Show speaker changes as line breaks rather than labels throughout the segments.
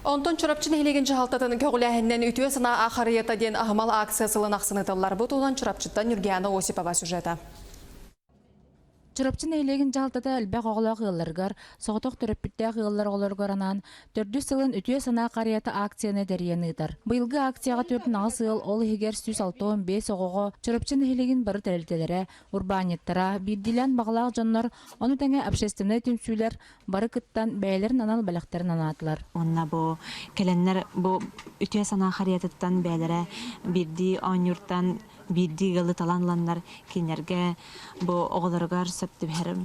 Ondan çorapçı nehilegen cahалтатын köğüləhindən ütüye sana axariyata den ahmal aksiyasılın aqsınıdıllar. Bu tuğlan çorapçıdan Nurgiyana Osipova sujeta.
Çorapçı nehilegen cahалтата әлбәк оғылақ ғылырғар, соғытық түріппітті ғылыр олырғаранан, 400 сылын ütüye sana ақарията акцияны дәрияныдыр. Бұйылғы акцияға 4 нағыз ыл ол егер 165 оғығы çorapçı nehилеген бары тәрелтелері, урбаниттара, биддилен бағылақ жаннар, оны тәңе общественный түмсүйлер бары кыттан бәйлерін анал бәліқтерін анатылар.
Онна бу келеннер бу ütüye sana ақариятыттан бәйлері бидди оңюрттан бидди гылы таланланнар кинерге бу оғылырғар сөптіп әрім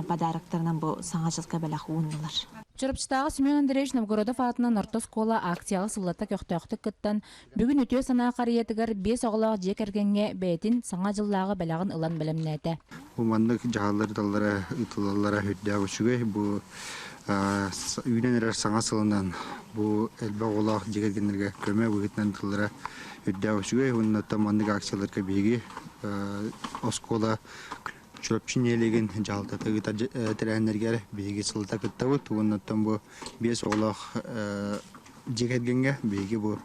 подарықтарынан бу саңа жылға бәләқ уындылар.
Çorapçıдағы Семен Андреевич Новгородов атынан Ортоскола акциялы сыллата көқтөқтік кыттан бүгін үтіе сана қариятыгар 5 оғылақ жекергенге бәйтін саңа жыллағы бәлағын ылан бәлемнәті.
Bu mandık cahalları dallara, ıtılallara hüddəği şüge bu üyünenler sana sılından bu elbə olaq jekерgenlerge köme bu gitnen dallara hüddəği şüge onun da mandık aksiyalarga begi Oskola çorapçı nehilegen cahалтата gıta terenlerge begi sılta kıttavı tuğundan bu 5 olaq jekергenge begi bu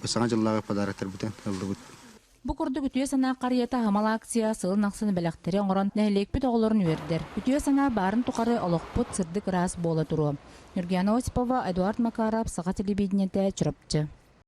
sana жыллағы подарактар бүтен ылды бут.
Бұ күрді үтіе сана қарията хамал акция сылын ақсыны бәләқтері оңыран нәхілекпет оғыларын өрдер. Үтіе сана барын тұқары олықпыт сырдық рас болы тұру. Нургияна Осипова, Эдуард Макаров, Саға телевидениеде Чорапчы.